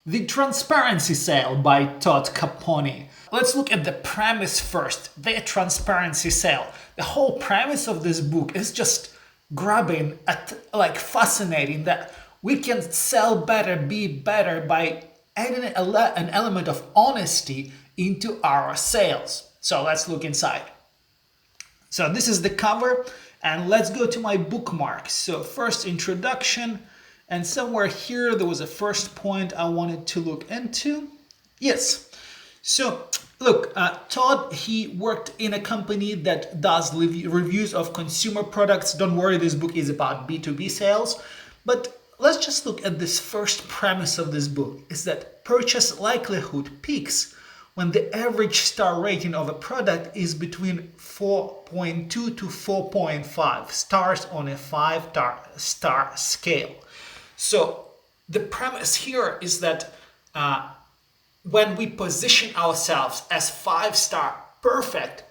The Transparency Sale by Todd Caponi. Let's look at the premise first. The transparency sale. The whole premise of this book is just grabbing at fascinating that we can sell better, be better by adding an element of honesty into our sales. So let's look inside. So this is the cover, and let's go to my bookmarks. So first introduction, and somewhere here there was a first point I wanted to look into. Yes. So look, Todd, he worked in a company that does reviews of consumer products. Don't worry, this book is about B2B sales. But let's just look at this first premise of this book, is that purchase likelihood peaks when the average star rating of a product is between 4.2 to 4.5 stars on a 5-star scale. So the premise here is that when we position ourselves as 5-star perfect,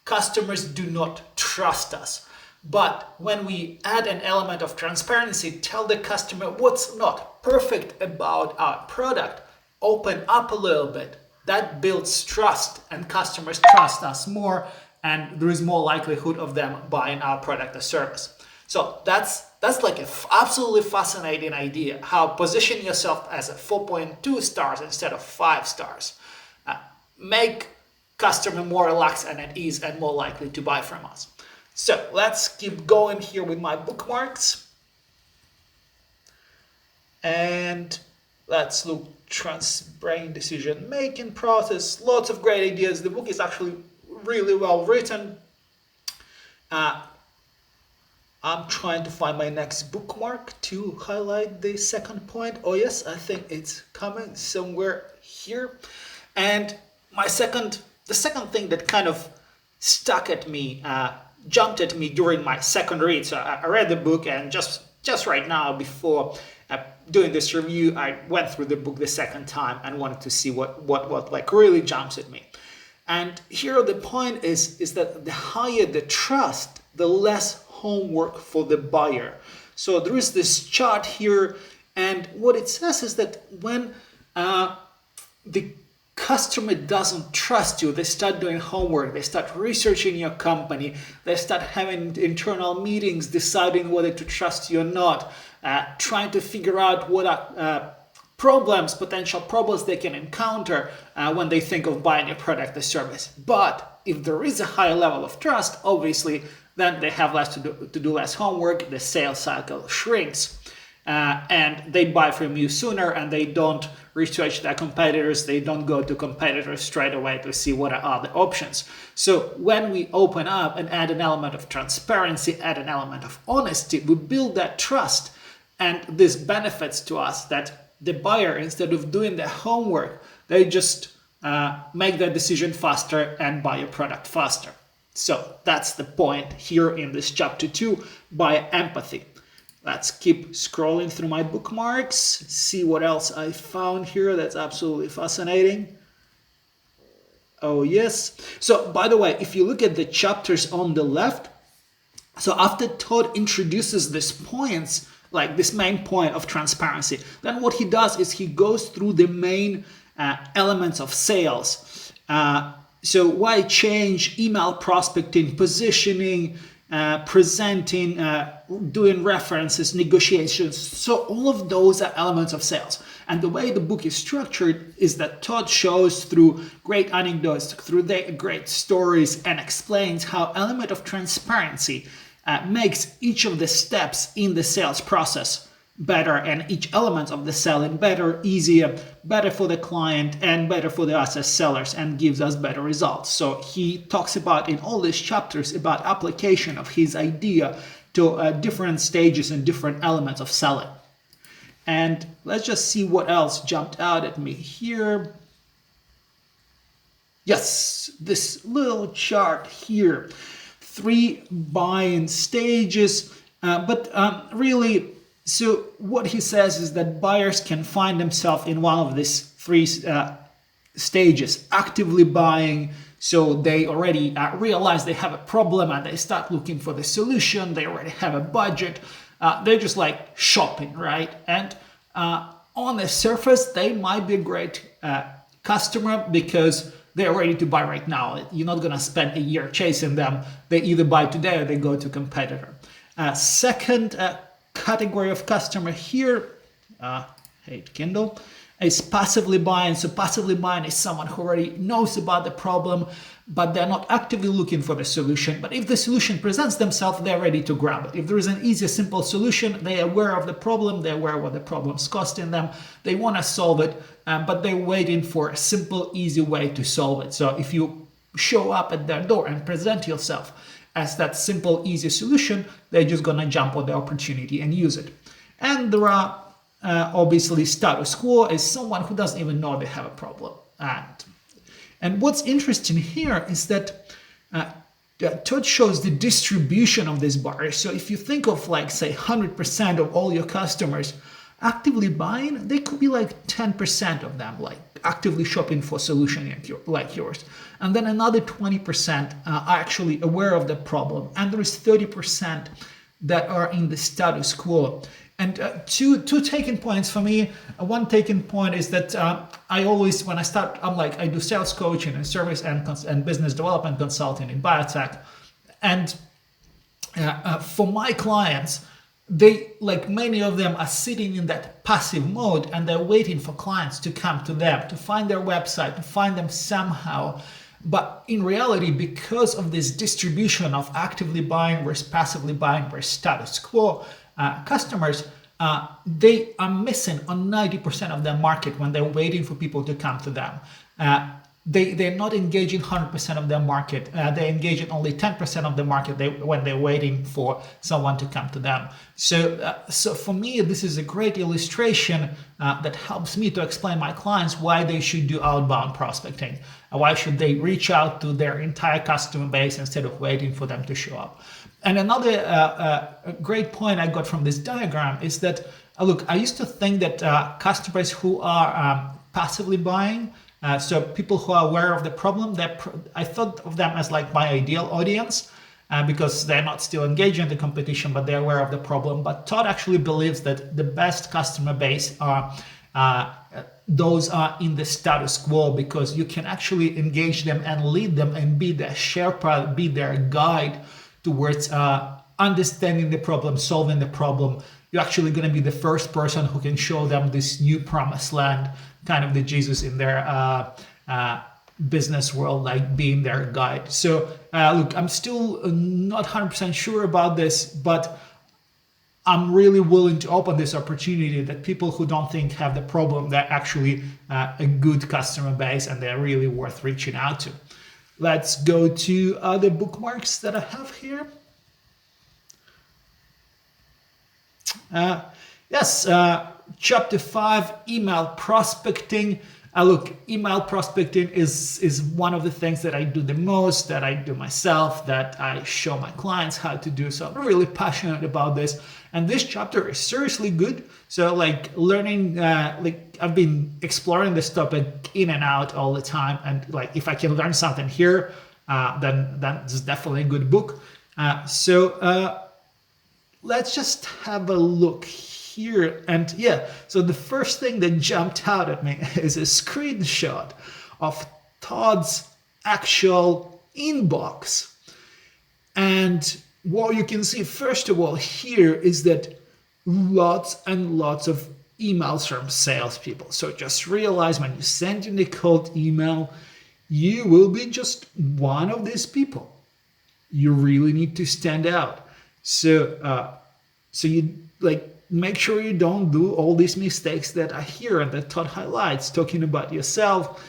customers do not trust us. But when we add an element of transparency, tell the customer what's not perfect about our product, open up a little bit, that builds trust, and customers trust us more, and there is more likelihood of them buying our product or service. So that's like an absolutely fascinating idea, how position yourself as a 4.2 stars instead of 5 stars. Make customer more relaxed and at ease and more likely to buy from us. So let's keep going here with my bookmarks. And let's look brain decision making process. Lots of great ideas. The book is actually really well written. I'm trying to find my next bookmark to highlight the second point. Oh yes, I think it's coming somewhere here. And the second thing that kind of stuck at me, jumped at me during my second read. So I read the book, and just right now before doing this review, I went through the book the second time and wanted to see what like really jumps at me. And here the point is that the higher the trust, the less homework for the buyer. So there is this chart here, and what it says is that when the customer doesn't trust you, they start doing homework, they start researching your company, they start having internal meetings, deciding whether to trust you or not, trying to figure out what are potential problems they can encounter when they think of buying your product or service. But if there is a higher level of trust, obviously, then they have less to do less homework, the sales cycle shrinks, and they buy from you sooner, and they don't research their competitors, they don't go to competitors straight away to see what are the options. So when we open up and add an element of transparency, add an element of honesty, we build that trust, and this benefits to us that the buyer, instead of doing their homework, they just make their decision faster and buy a product faster. So that's the point here in this chapter 2, by empathy. Let's keep scrolling through my bookmarks, see what else I found here that's absolutely fascinating. Oh yes. So by the way, if you look at the chapters on the left, so after Todd introduces these points, like this main point of transparency, then what he does is he goes through the main elements of sales. So why change, email prospecting, positioning, presenting, doing references, negotiations. So all of those are elements of sales. And the way the book is structured is that Todd shows through great anecdotes, through the great stories, and explains how element of transparency makes each of the steps in the sales process better, and each element of the selling better, easier, better for the client and better for us as sellers, and gives us better results. So he talks about in all these chapters about application of his idea to different stages and different elements of selling. And let's just see what else jumped out at me here. Yes, this little chart here, 3 buying stages, but really, so what he says is that buyers can find themselves in one of these 3 stages: actively buying, so they already realize they have a problem and they start looking for the solution, they already have a budget, they're just like shopping, right? And on the surface, they might be a great customer because they're ready to buy right now. You're not going to spend a year chasing them. They either buy today or they go to a competitor. Second category of customer here, hate Kindle, is passively buying. So passively buying is someone who already knows about the problem, but they're not actively looking for the solution. But if the solution presents themselves, they're ready to grab it. If there is an easy, simple solution, they're aware of the problem, they're aware of what the problem's costing them, they want to solve it, but they're waiting for a simple, easy way to solve it. So if you show up at their door and present yourself as that simple, easy solution, they're just going to jump on the opportunity and use it. And there are obviously status quo is someone who doesn't even know they have a problem. And what's interesting here is that Todd shows the distribution of this bar. So if you think of like, say, 100% of all your customers actively buying, they could be like 10% of them, like actively shopping for solution like yours. And then another 20% are actually aware of the problem. And there is 30% that are in the status quo. And two taking points for me. One taking point is that I always, when I start, I do sales coaching and service and business development consulting in biotech. And for my clients, they, like many of them, are sitting in that passive mode and they're waiting for clients to come to them, to find their website, to find them somehow. But in reality, because of this distribution of actively buying versus passively buying versus status quo, customers, they are missing on 90% of their market when they're waiting for people to come to them. They're not engaging 100% of their market. They engage in only 10% of the market when they're waiting for someone to come to them. So for me, this is a great illustration that helps me to explain my clients why they should do outbound prospecting. Why should they reach out to their entire customer base instead of waiting for them to show up? And another great point I got from this diagram is that, look, I used to think that customers who are passively buying, so people who are aware of the problem, I thought of them as like my ideal audience because they're not still engaged in the competition, but they're aware of the problem. But Todd actually believes that the best customer base are those are in the status quo, because you can actually engage them and lead them and be their Sherpa, be their guide towards understanding the problem, solving the problem. You're actually going to be the first person who can show them this new promised land, kind of the Jesus in their business world, like being their guide. So look, I'm still not 100% sure about this, but I'm really willing to open this opportunity that people who don't think have the problem, they're actually a good customer base and they're really worth reaching out to. Let's go to other bookmarks that I have here. Yes, chapter 5, email prospecting. Look, email prospecting is one of the things that I do the most, that I do myself, that I show my clients how to do. So I'm really passionate about this. And this chapter is seriously good. So like learning, like I've been exploring this topic in and out all the time. And like if I can learn something here, then that's definitely a good book. So let's just have a look here. And yeah, so the first thing that jumped out at me is a screenshot of Todd's actual inbox. And what you can see, first of all, here is that lots and lots of emails from salespeople. So just realize when you send in a cold email, you will be just one of these people. You really need to stand out. So you like make sure you don't do all these mistakes that I hear and that Todd highlights, talking about yourself,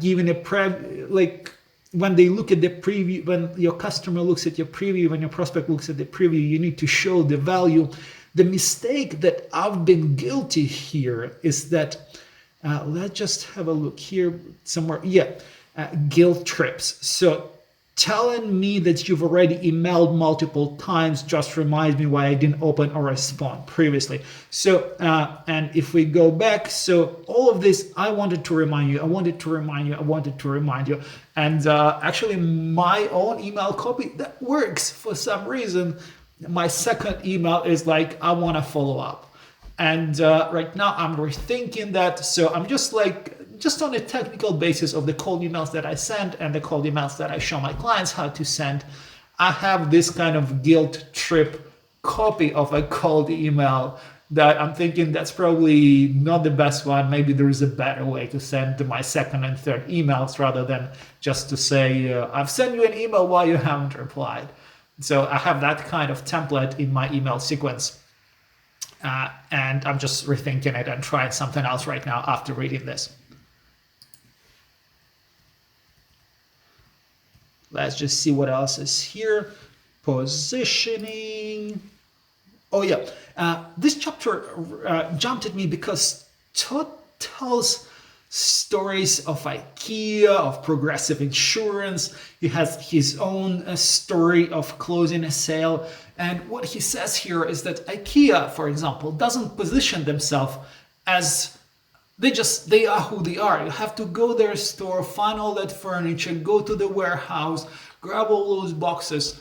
giving a like when they look at the preview, when your customer looks at your preview, when your prospect looks at the preview, you need to show the value. The mistake that I've been guilty here is that, let's just have a look here somewhere. Yeah, guilt trips. So telling me that you've already emailed multiple times just reminds me why I didn't open or respond previously. So, and if we go back, so all of this, I wanted to remind you, And actually my own email copy, that works for some reason. My second email is like, I want to follow up. And right now I'm rethinking that. So I'm just on a technical basis of the cold emails that I send and the cold emails that I show my clients how to send. I have this kind of guilt trip copy of a cold email that I'm thinking that's probably not the best one. Maybe there is a better way to send my second and third emails rather than just to say, I've sent you an email while you haven't replied. So I have that kind of template in my email sequence. And I'm just rethinking it and trying something else right now after reading this. Let's just see what else is here. Positioning. Oh yeah, this chapter jumped at me because Todd tells stories of IKEA, of Progressive Insurance. He has his own story of closing a sale. And what he says here is that IKEA, for example, doesn't position themselves as they are who they are. You have to go to their store, find all that furniture, go to the warehouse, grab all those boxes,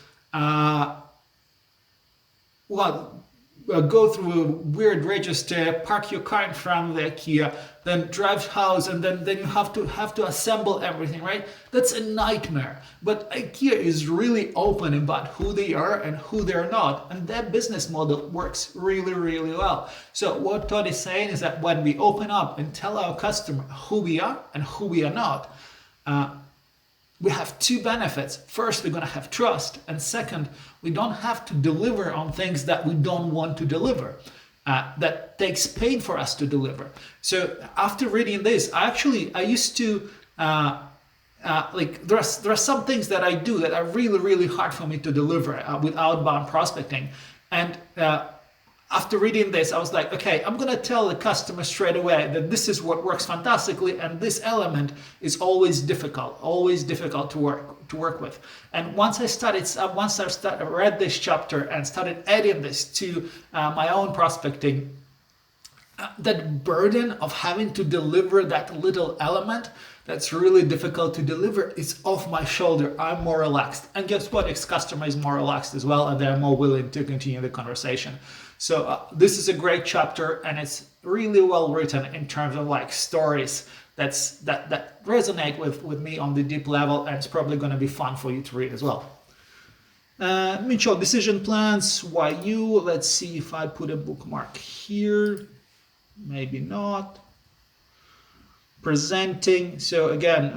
go through a weird register, park your car in front of the IKEA, then drive house, and then you have to assemble everything, right? That's a nightmare. But IKEA is really open about who they are and who they're not, and that business model works really, really well. So what Todd is saying is that when we open up and tell our customer who we are and who we are not, we have two benefits. First, we're going to have trust. And second, we don't have to deliver on things that we don't want to deliver. That takes pain for us to deliver. So after reading this, I used to, there are some things that I do that are really, really hard for me to deliver with outbound prospecting. And after reading this, I was like, okay, I'm going to tell the customer straight away that this is what works fantastically, and this element is always difficult to work with. And once I read this chapter and started adding this to my own prospecting, that burden of having to deliver that little element that's really difficult to deliver is off my shoulder. I'm more relaxed. And guess what? Ex customer is more relaxed as well, and they're more willing to continue the conversation. So this is a great chapter, and it's really well written in terms of like stories that resonate with me on the deep level, and it's probably going to be fun for you to read as well. Mitchell, decision plans, why you? Let's see if I put a bookmark here. Maybe not. Presenting. So again,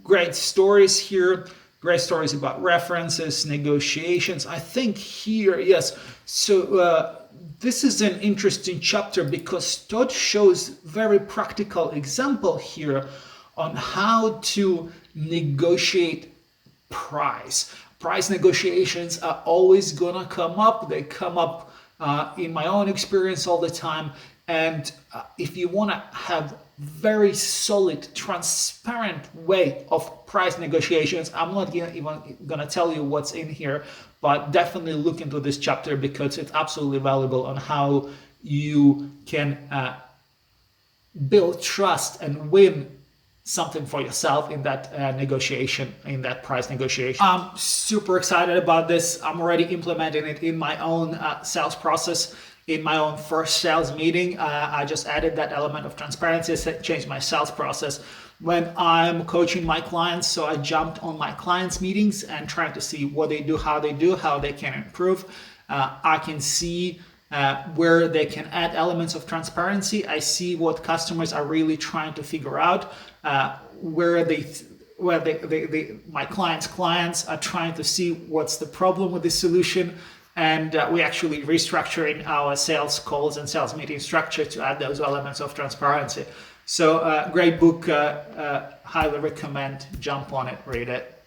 great stories here. Great stories about references, negotiations. I think here, yes. So this is an interesting chapter because Todd shows very practical example here on how to negotiate price. Price negotiations are always gonna come up. They come up in my own experience all the time. And if you wanna have very solid, transparent way of price negotiations, I'm not even gonna tell you what's in here, but definitely look into this chapter because it's absolutely valuable on how you can build trust and win something for yourself in that negotiation, in that price negotiation. I'm super excited about this. I'm already implementing it in my own sales process. In my own first sales meeting, I just added that element of transparency, changed my sales process. When I'm coaching my clients, so I jumped on my clients' meetings and trying to see what they do, how they can improve. I can see where they can add elements of transparency. I see what customers are really trying to figure out, where my clients are trying to see what's the problem with the solution. And we actually restructuring our sales calls and sales meeting structure to add those elements of transparency. So great book, highly recommend, jump on it, read it.